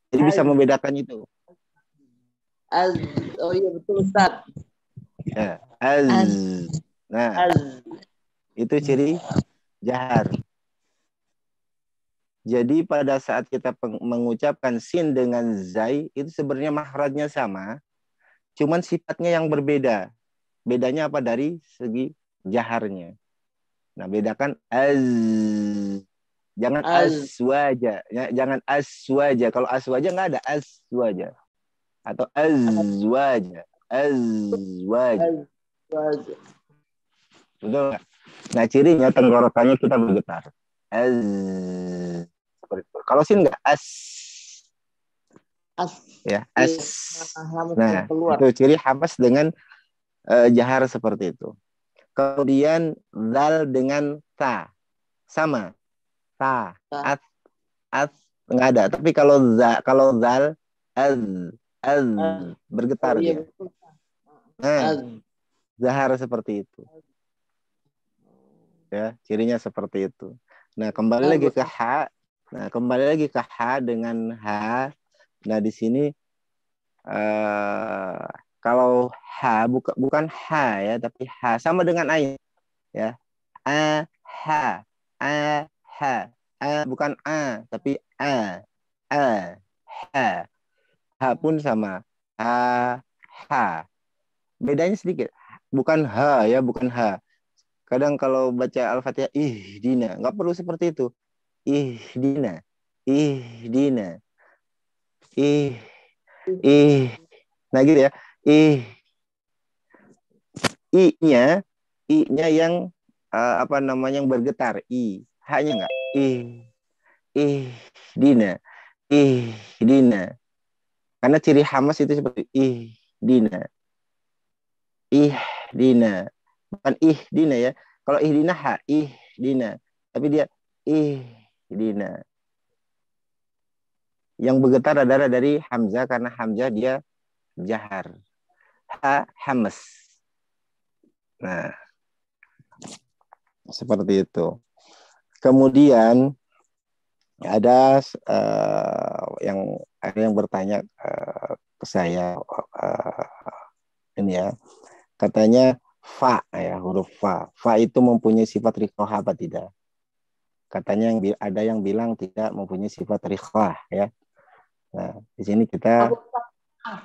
Jadi bisa membedakan itu. Az. Oh iya betul Ustaz. Ya, Az. Nah, itu ciri jahar. Jadi pada saat kita mengucapkan sin dengan zai, itu sebenarnya makhrajnya sama, cuman sifatnya yang berbeda. Bedanya apa dari segi jaharnya. Nah, bedakan jangan aswaja, ya, jangan aswaja. Kalau aswaja nggak ada aswaja atau azwaja, azwaja. Betul nggak? Nah, cirinya tenggorokannya kita bergetar. Seperti itu. Kalau sin nggak ya Nah, itu ciri hamas dengan jahar seperti itu. Kemudian zal dengan ta sama. Ta, at nggak ada. Tapi kalau zal az bergetar dia. Nah, zahar seperti itu. Ya, cirinya seperti itu. Nah, kembali lagi ke ha. Nah, kembali lagi ke ha dengan ha. Nah, di sini kalau ha bukan ha ya, tapi ha sama dengan ain ya. Ha, ha, bukan tapi ha. Ha pun sama. Ha. Bedanya sedikit. Bukan ha ya, bukan ha. Kadang kalau baca Al-Fatihah, dina, nggak perlu seperti itu. Dina, dina, ih. Nah gitu ya. I-nya, I-nya yang apa namanya yang bergetar, H-nya enggak. Dina, dina. Karena ciri hamas itu seperti dina, dina. Bukan dina ya. Kalau dina ha, dina. Tapi dia dina. Yang bergetar adalah dari hamzah karena hamzah dia jahar. Hamas. Nah, seperti itu. Kemudian ada yang bertanya ke saya ini ya, katanya fa ya, huruf fa itu mempunyai sifat riqah apa tidak? Katanya ada yang bilang tidak mempunyai sifat riqah ya. Nah, di sini kita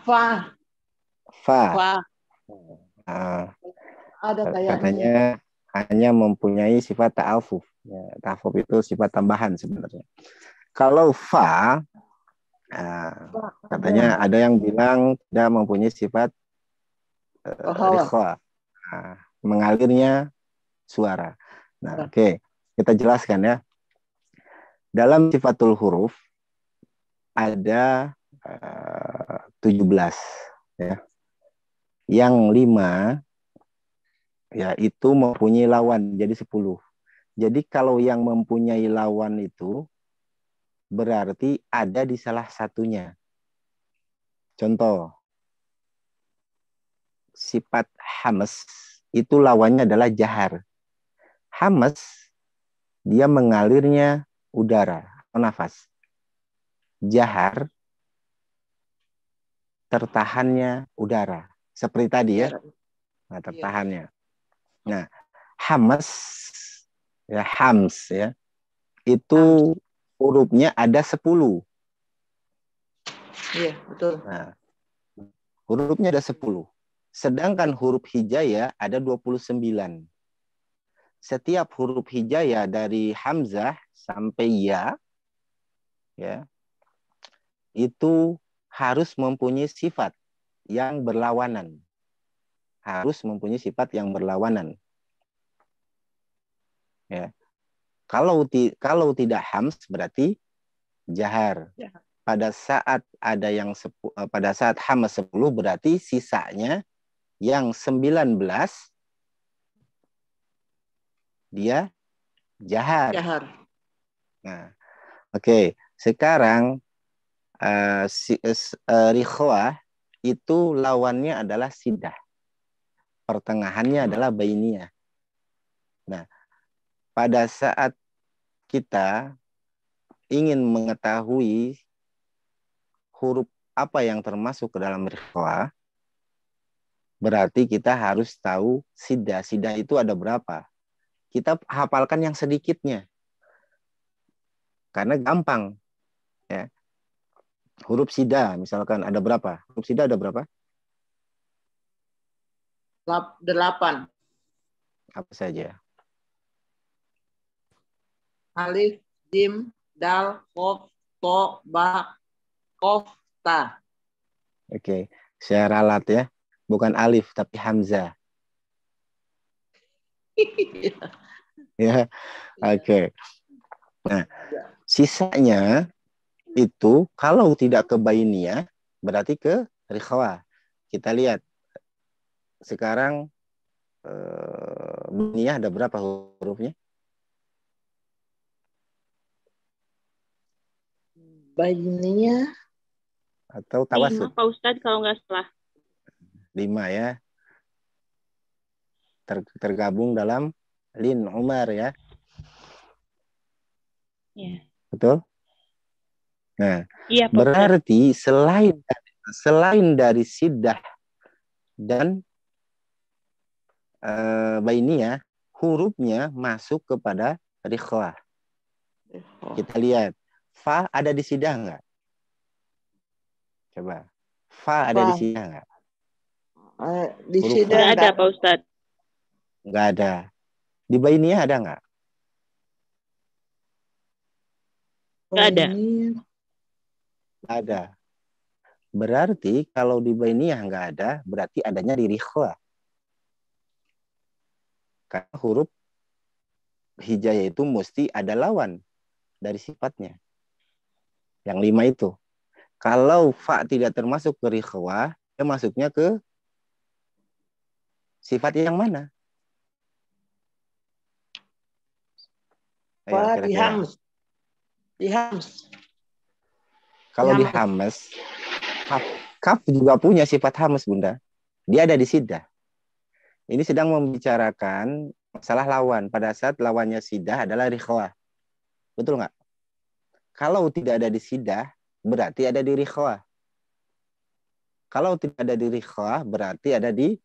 fa. Nah, katanya hanya mempunyai sifat ta'afuf. Ya, ta'afuf itu sifat tambahan sebenarnya. Kalau fa, katanya ada yang bilang tidak mempunyai sifat riqah, mengalirnya suara. Nah, oke. Kita jelaskan ya. Dalam sifatul huruf ada 17 ya. Yang 5 ya itu mempunyai lawan jadi 10. Jadi kalau yang mempunyai lawan itu berarti ada di salah satunya. Contoh, sifat hamas itu lawannya adalah jahar. Hamas dia mengalirnya udara atau nafas. Jahar tertahannya udara. Seperti tadi ya. Nah, tertahannya. Nah, hamas ya hams ya. Itu hurufnya ada 10. Iya, betul. Nah, hurufnya ada 10. Sedangkan huruf hijaya ada 29. Setiap huruf hijaya dari hamzah sampai ya itu harus mempunyai sifat yang berlawanan. Harus mempunyai sifat yang berlawanan. Ya. Kalau tidak hams berarti jahar. Pada saat hamas 10 berarti sisanya yang 19 dia jahar. Nah, oke. Sekarang rikhwah itu lawannya adalah sidah. Pertengahannya adalah bainiyah. Nah, pada saat kita ingin mengetahui huruf apa yang termasuk ke dalam rikhwa, berarti kita harus tahu sidah. Sidah itu ada berapa. Kita hafalkan yang sedikitnya. Karena gampang. Ya. Huruf sidah, misalkan ada berapa? Huruf sidah ada berapa? 8. Apa saja? Alif, jim, dal, kof, to, ba, kof, ta. Oke. Saya ralat ya. Bukan alif, tapi hamzah. Ya, oke. Nah, sisanya itu kalau tidak ke bainiyah berarti ke rikhwah. Kita lihat sekarang bainiyah ada berapa hurufnya? Bainiyah Atau 5 tawasud? Pak Ustadz kalau nggak salah. 5 ya. Tergabung dalam lin Umar ya. Iya. Betul? Nah, Iya, Pak Ustadz. berarti selain dari sidah dan bainiyah, hurufnya masuk kepada rikhwah. Kita lihat, fa ada di sidah enggak? Coba. Fa ada di sidah enggak? Di Huruf sini fa. Nggak ada, Pak Ustadz. Enggak ada. Di bainiyah ada enggak? Nggak ada. Nggak ada. Berarti kalau di bainiyah enggak ada, berarti adanya di rikhwah. Karena huruf hijaiyah itu mesti ada lawan dari sifatnya. Yang 5 itu. Kalau fa tidak termasuk ke rikhwah, dia masuknya ke sifat yang mana? Ayo, Fa di kira-kira. hams. Di hams. Kalau di Di hamas, kaf juga punya sifat hamas, Bunda. Dia ada di sidah. Ini sedang membicarakan masalah lawan. Pada saat lawannya sidah adalah rikhwah. Betul nggak? Kalau tidak ada di sidah, berarti ada di rikhwah. Kalau tidak ada di rikhwah, berarti ada di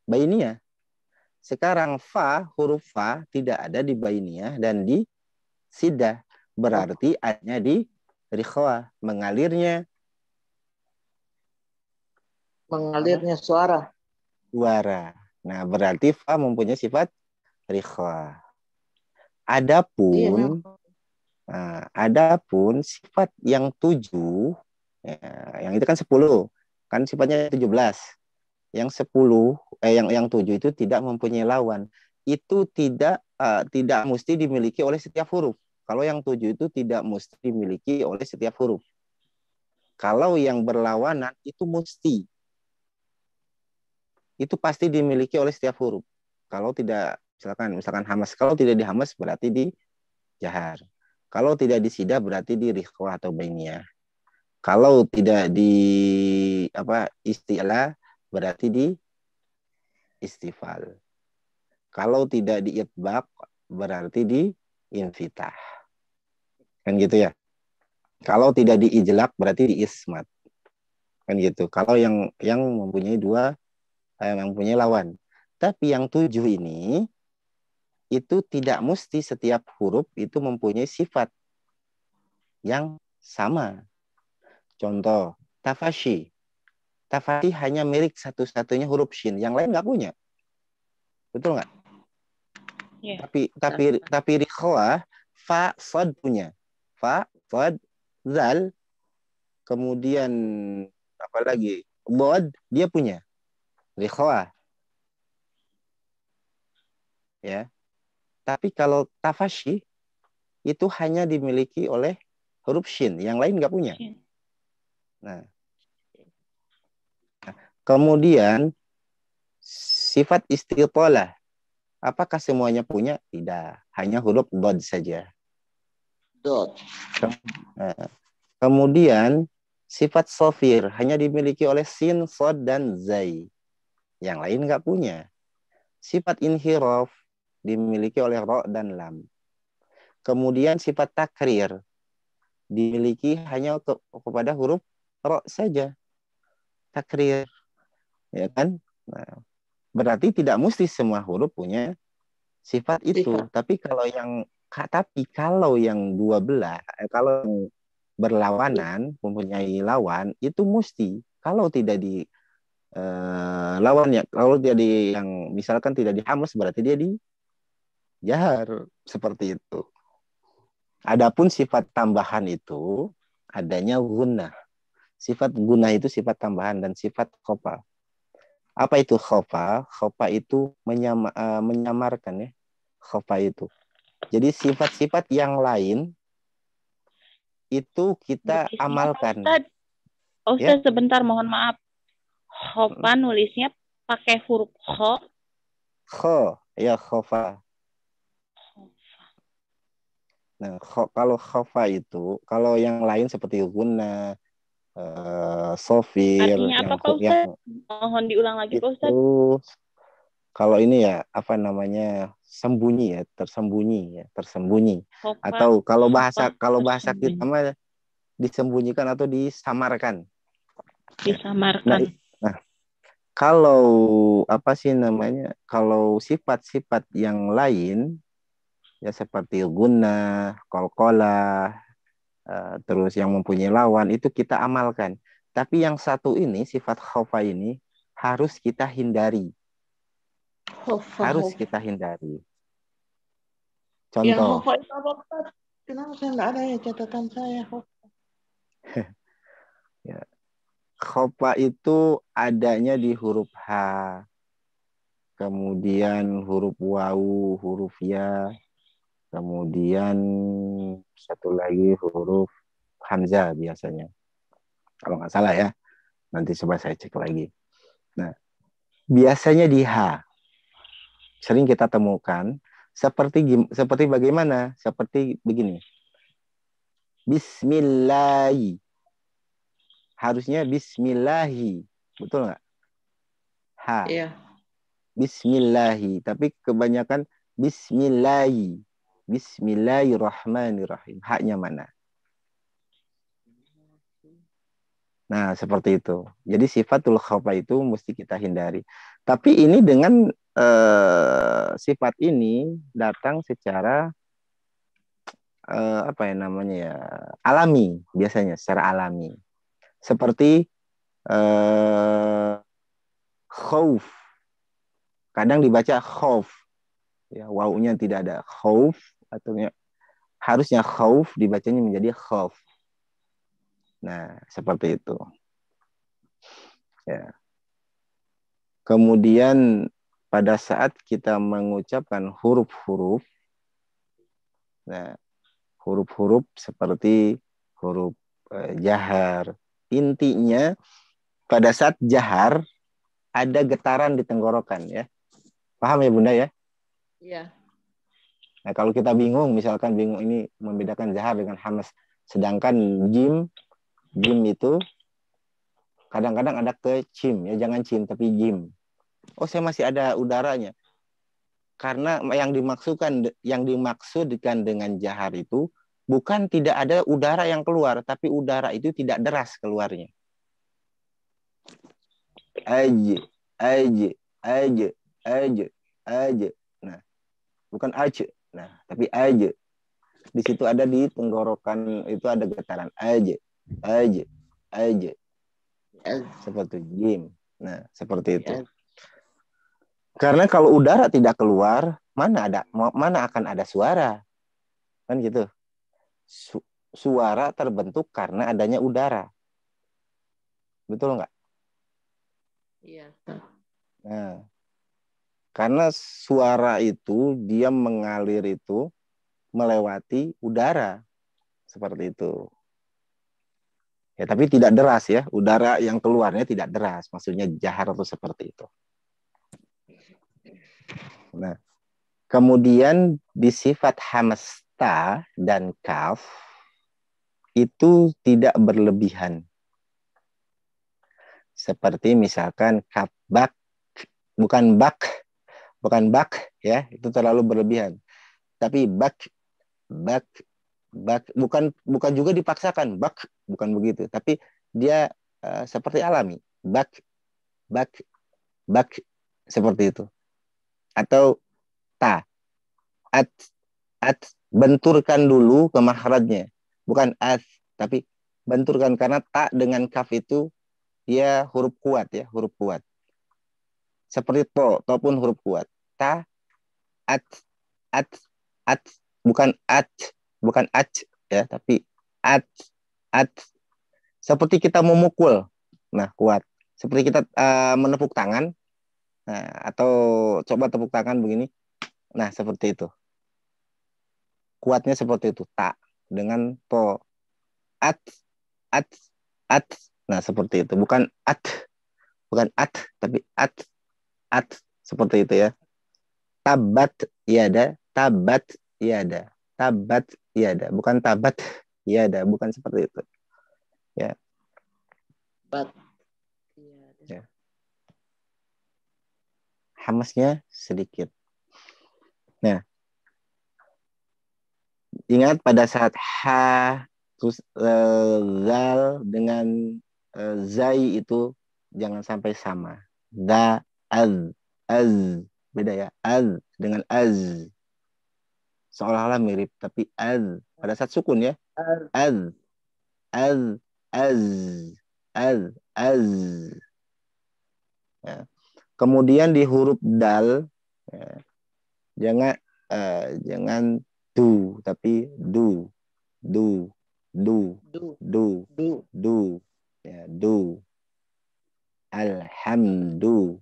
bainiyah. Sekarang fa, huruf fa tidak ada di bainiyah dan di sidah. Berarti adanya di rikhwah. Mengalirnya suara. Suara. Nah, berarti fa mempunyai sifat rikhwah. Adapun sifat yang 7, ya, yang itu kan 10, kan sifatnya 17. Yang 10, yang 7 itu tidak mempunyai lawan. Itu tidak mesti dimiliki oleh setiap huruf. Kalau yang 7 itu tidak mesti dimiliki oleh setiap huruf. Kalau yang berlawanan itu mesti. Itu pasti dimiliki oleh setiap huruf. Kalau tidak, misalkan hamas. Kalau tidak di hamas berarti di jahar. Kalau tidak di sidah berarti di rikhwah atau bainiyah. Kalau tidak di istilah berarti di istifal. Kalau tidak di itbaq berarti di infitah. Kan gitu ya. Kalau tidak di ijlaq berarti di ismat. Kan gitu. Kalau yang mempunyai yang mempunyai lawan. Tapi yang 7 ini itu tidak mesti setiap huruf itu mempunyai sifat yang sama. Contoh, tafashi. Tafashi hanya milik satu-satunya huruf shin, yang lain nggak punya. Betul nggak? Yeah. Tapi rikhwah, fa, sad punya. Fa, sad, zal, kemudian apa lagi? Bod, dia punya. Rikhwah. Ya. Tapi kalau tafashi itu hanya dimiliki oleh huruf shin, yang lain nggak punya. Nah, kemudian sifat istitalah, apakah semuanya punya? Tidak, hanya huruf dod saja. Dot. Kemudian sifat sofir hanya dimiliki oleh sin, sod, dan zai. Yang lain nggak punya. Sifat inhiraf dimiliki oleh ro dan lam. Kemudian sifat takrir dimiliki hanya kepada huruf ro saja, takrir, ya kan? Nah, berarti tidak mesti semua huruf punya sifat itu. Sifat. Tapi kalau yang dua belah, kalau yang berlawanan mempunyai lawan itu mesti. Kalau tidak di lawannya, kalau dia di yang misalkan tidak dihamas berarti dia di jahar seperti itu. Adapun sifat tambahan itu adanya gunnah. Sifat gunnah itu sifat tambahan dan sifat khofa. Apa itu khofa? Khofa itu menyamarkan ya. Khofa itu. Jadi sifat-sifat yang lain itu kita Nulisnya, amalkan. Ustaz. Ya. Ustaz, sebentar, mohon maaf. Khofa nulisnya pakai huruf kho. Kho, ya khofa. Nah, kalau khofa itu, kalau yang lain seperti guna, sofir, Artinya apa, Pak Ustaz? Mohon diulang lagi, Pak Ustaz. itu kalau ini ya apa namanya sembunyi ya, tersembunyi. Khofa, Atau kalau bahasa tersembunyi. kita mah disembunyikan atau disamarkan. Disamarkan. Nah, kalau apa sih namanya? Kalau sifat-sifat yang lain ya seperti guna, kolkola, terus yang mempunyai lawan itu kita amalkan. Tapi yang satu ini sifat khofa ini harus kita hindari. Harus kita hindari. Contoh. Yang khofa itu apa, Ustaz? Kenapa saya nggak ada ya catatan saya? Ya. Khofa itu adanya di huruf H, kemudian huruf wawu, huruf ya, kemudian satu lagi huruf hamzah biasanya. Kalau nggak salah ya, nanti coba saya cek lagi. Nah, biasanya di H. Sering kita temukan seperti bagaimana? Seperti begini. Bismillahi. Harusnya bismillahi. Betul nggak? H. Iya. Bismillahi. Tapi kebanyakan bismillahi. Bismillahirrahmanirrahim. Haknya mana? Nah, seperti itu. Jadi sifatul khofa itu mesti kita hindari. Tapi ini dengan sifat ini datang secara apa ya namanya ya alami biasanya secara alami. Seperti khauf. Kadang dibaca khauf. Ya, wawunya tidak ada khauf atau harusnya khauf dibacanya menjadi khauf. Nah, seperti itu. Ya. Kemudian pada saat kita mengucapkan huruf-huruf, nah, huruf-huruf seperti huruf jahar, intinya pada saat jahar ada getaran di tenggorokan ya. Paham ya Bunda ya? Iya. Nah, kalau kita bingung, misalkan bingung ini membedakan jahar dengan hamas, sedangkan jim itu kadang-kadang ada ke cim ya, jangan cim tapi jim. Oh, saya masih ada udaranya. Karena yang dimaksudkan dengan jahar itu bukan tidak ada udara yang keluar, tapi udara itu tidak deras keluarnya. Aja. Nah, bukan aja. Nah, tapi aja. Di situ ada di tenggorokan itu ada getaran aja. Seperti jim. Nah, seperti itu. Karena kalau udara tidak keluar, mana akan ada suara. Kan gitu. Suara terbentuk karena adanya udara. Betul nggak? Iya. Nah, karena suara itu dia mengalir itu melewati udara. Seperti itu. Ya, tapi tidak deras ya. Udara yang keluarnya tidak deras. Maksudnya jahar atau seperti itu. Nah, kemudian di sifat hamasta dan kaf itu tidak berlebihan. Seperti misalkan kaf bak, bukan bak ya, itu terlalu berlebihan. Tapi bak bukan juga dipaksakan, bak bukan begitu, tapi dia seperti alami. Bak, bak, bak, seperti itu. Atau ta, at, at, benturkan dulu ke makhrajnya. Bukan at, tapi benturkan, karena ta dengan kaf itu dia huruf kuat ya, huruf kuat. Seperti to pun huruf kuat. Ta, at, at, at, bukan at, bukan at ya, tapi at, at. Seperti kita memukul, nah kuat. Seperti kita menepuk tangan, nah, atau coba tepuk tangan begini, nah seperti itu. Kuatnya seperti itu, ta dengan to, at, at, at. Nah seperti itu, bukan at, tapi at, seperti itu ya. Tabat yada, tabat yada, tabat yada, bukan tabat yada, bukan seperti itu. Ya. Bat. Ya. Hamasnya sedikit. Nah, ingat pada saat ha terus zal dengan zai itu jangan sampai sama. Da, az, beda ya. Az dengan az. Seolah-olah mirip, tapi az pada saat sukun ya. Az, az, az, az. Ya. Kemudian di huruf dal ya, jangan du, tapi du, ya, du. Alhamdu,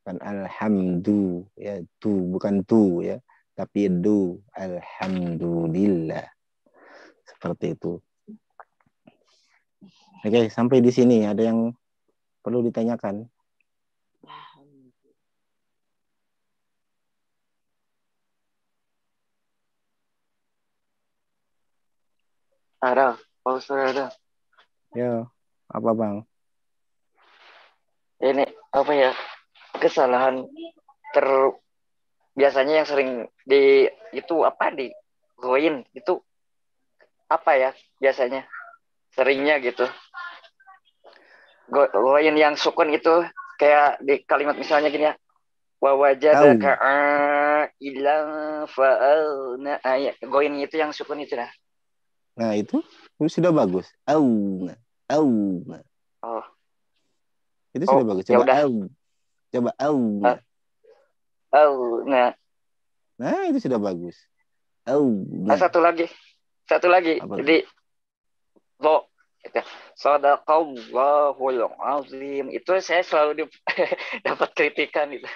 kan alhamdu ya, tu bukan tu ya, tapi du. Alhamdulillah, seperti itu. Oke, sampai di sini ada yang perlu ditanyakan? Ada, Pak Ustaz ada. Ya, apa Bang? Ini apa ya, kesalahan biasanya yang sering di itu apa di goin itu apa ya biasanya seringnya gitu. Goin yang sukun itu kayak di kalimat misalnya gini ya, wa wajadaka ilang fa'alna, ayat goin itu yang sukun itu nah. Nah, itu sudah bagus. Au. Oh. Itu sudah bagus. Coba ya au. Coba au. Nah. Nah, itu sudah bagus. Au. Satu lagi. Apa Jadi lo Sadaqallahul azim. Itu saya selalu dapat kritikan itu.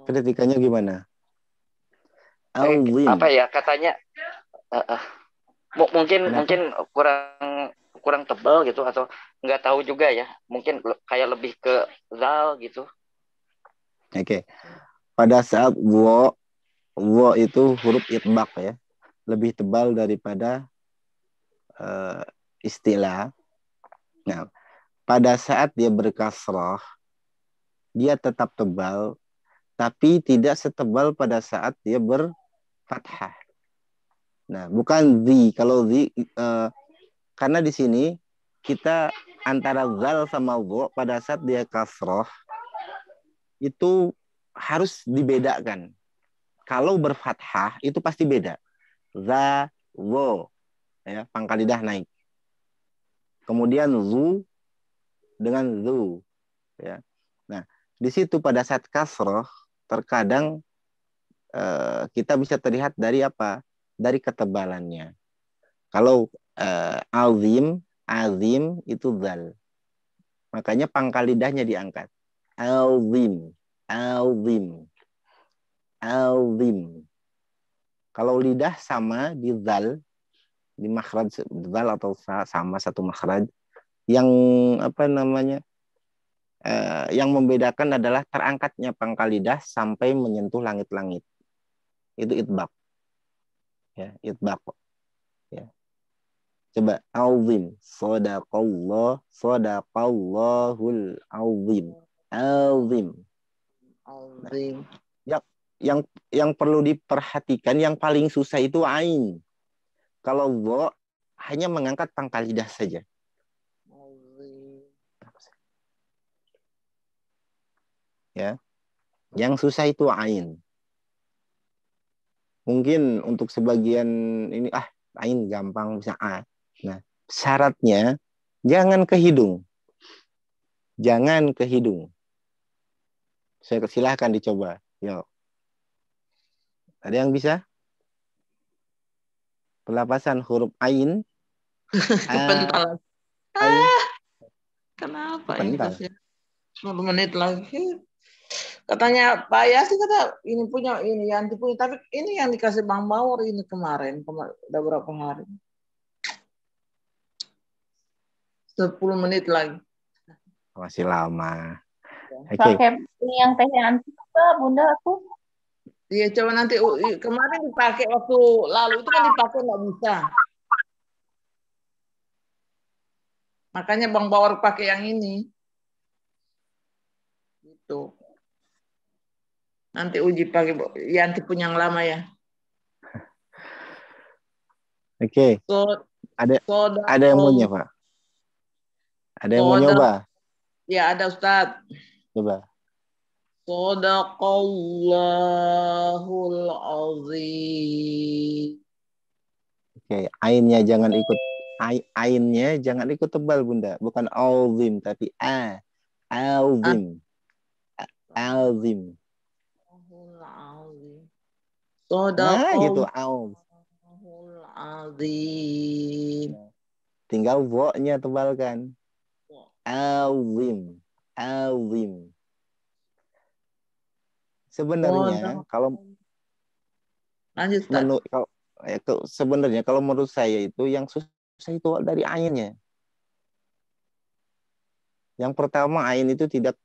Kritikannya gimana? Azim. Apa ya katanya mungkin kurang tebal gitu, atau nggak tahu juga ya, mungkin kayak lebih ke zal gitu. Oke. Pada saat wo itu huruf itbaq ya, lebih tebal daripada istilah. Nah, pada saat dia berkasrah, dia tetap tebal, tapi tidak setebal pada saat dia berfathah. Nah, bukan zi. Kalau zi, karena di sini kita antara zal sama wo pada saat dia kasroh itu harus dibedakan. Kalau berfathah itu pasti beda. Za, wo, ya, pangkal lidah naik. Kemudian zu dengan zu, ya. Nah, di situ pada saat kasroh terkadang kita bisa terlihat dari apa? Dari ketebalannya. Kalau azim itu zal. Makanya pangkal lidahnya diangkat. Azim. Kalau lidah sama di zal, di makhraj zal atau sama satu makhraj, yang apa namanya? Yang membedakan adalah terangkatnya pangkal lidah sampai menyentuh langit-langit. Itu itbaq. Ya, itbaq. Ya. Coba azim, sadaqallahul azim. Azim. Nah, yang perlu diperhatikan yang paling susah itu ain. Kalau wo hanya mengangkat pangkal lidah saja. ya. Yang susah itu ain. Mungkin untuk sebagian ini ain gampang bisa a. Nah, syaratnya jangan ke hidung. Jangan ke hidung. Saya silahkan dicoba. Yuk. Ada yang bisa? Pelapasan huruf ain. Kepental. Ain. Kenapa ini Kepental. kasih 10 menit lagi? Katanya Pak Yasi kata ini punya ini yang punya, tapi ini yang dikasih Bang Mawar ini kemarin udah berapa hari? 10 menit lagi. Masih lama. Oke. Pakai ini yang teh anti apa, Bunda aku? Iya, coba nanti kemarin dipakai waktu lalu itu kan dipakai nggak bisa. Makanya Bang Bawar pakai yang ini. Gitu. Nanti uji pakai Yanti punya yang lama ya. Oke. Ada yang mau nyoba? Ada yang mau nyoba? Ya, ada Ustadz. Coba. Shadaqallahul azim. Oke, ainnya jangan ikut ainnya jangan ikut tebal Bunda, bukan azim tapi azim. Azim. Nah, gitu Shadaqallahul azim. Tinggal wo-nya tebalkan. Azim. Azim. Sebenarnya kalau sebenarnya kalau menurut saya itu yang susah itu dari ainnya. Yang pertama ain itu tidak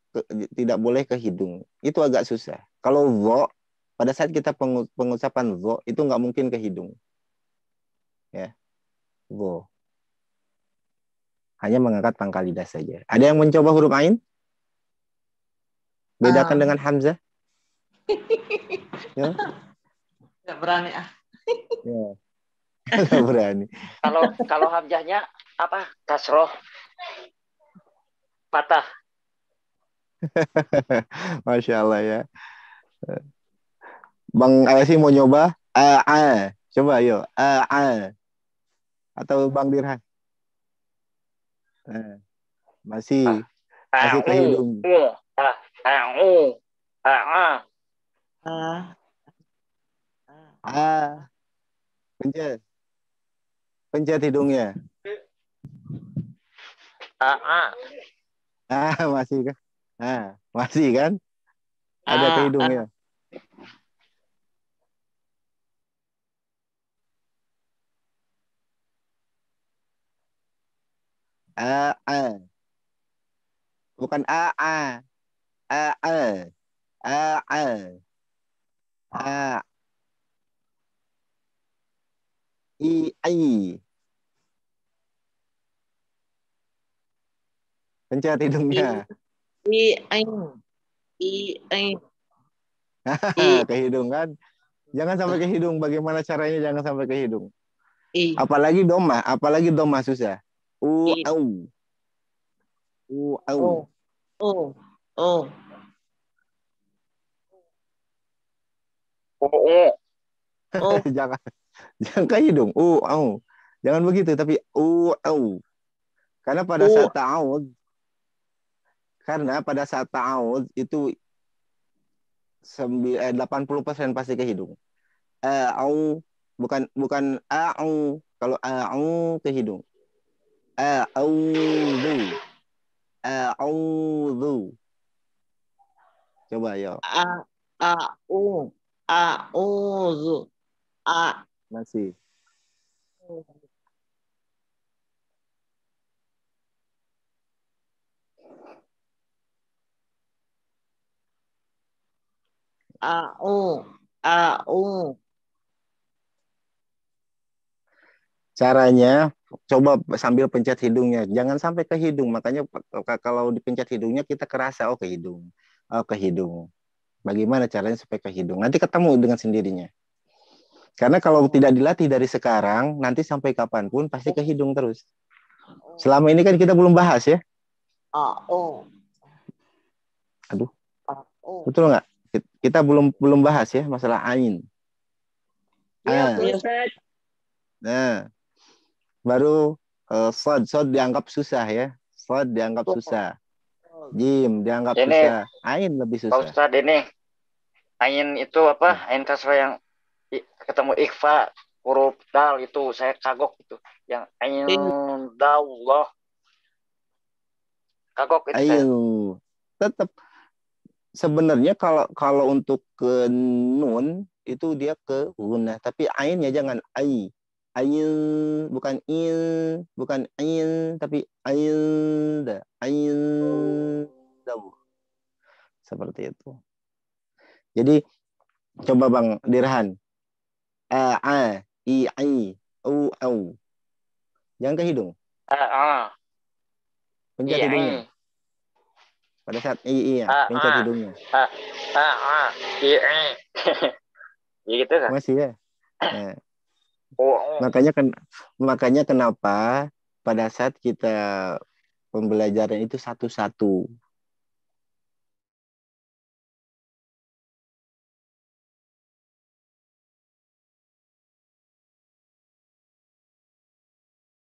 boleh ke hidung. Itu agak susah. Kalau wo pada saat kita pengucapan wo itu nggak mungkin ke hidung. Ya. Wo. Hanya mengangkat pangkal lidah saja. Ada yang mencoba huruf ain? Bedakan dengan hamzah? Ya. Nggak berani Ya. Nggak berani. Kalau hamzahnya apa? Kasroh. Patah. Masya Allah ya. Bang Ayasi mau nyoba? Coba yuk. Atau Bang Dirhan? Masih ke hidung. Pencet hidungnya. Masih kan? Masih kan? Ada ke hidungnya. Bukan ai. Pencet hidungnya. Ke hidung kan? Jangan sampai ke hidung. Bagaimana caranya jangan sampai ke hidung? Apalagi doma susah. Au. Jangan ke hidung. Au. Jangan begitu tapi au. Karena pada saat ta'awud itu 80% pasti ke hidung. Au bukan au. Kalau au ke hidung. A'udzu. Coba ya. A'udzu. Masih. Caranya coba sambil pencet hidungnya, jangan sampai ke hidung. Makanya kalau dipencet hidungnya kita kerasa ke hidung. Ke hidung. Bagaimana caranya supaya ke hidung? Nanti ketemu dengan sendirinya. Karena kalau tidak dilatih dari sekarang, nanti sampai kapanpun pasti ke hidung terus. Selama ini kan kita belum bahas ya. Aduh. Oh. Betul nggak? Kita belum bahas ya masalah ain. Iya, Iya, tuh. Ustaz. Nah, baru sod dianggap susah ya. Sod dianggap susah. Jim dianggap Ini susah. Ain lebih Pak susah. Ustadz ini ain itu apa? Ain kasrah yang ketemu ikhfa huruf dal itu saya kagok itu. Yang ain dal kagok itu saya. Ain tetap sebenarnya kalau untuk ke nun itu dia ke gunnah, tapi ainnya jangan ai. Ain bukan in, bukan ain tapi ain da. Ain da. Seperti itu. Jadi coba Bang Dirhan. I u au. Jangan ke hidung. Pencet Iya. hidungnya. Pada saat iya, pencet hidungnya. Iya. Gitu kan? Masih ya. Nah, Oh. makanya kenapa pada saat kita pembelajaran itu satu-satu.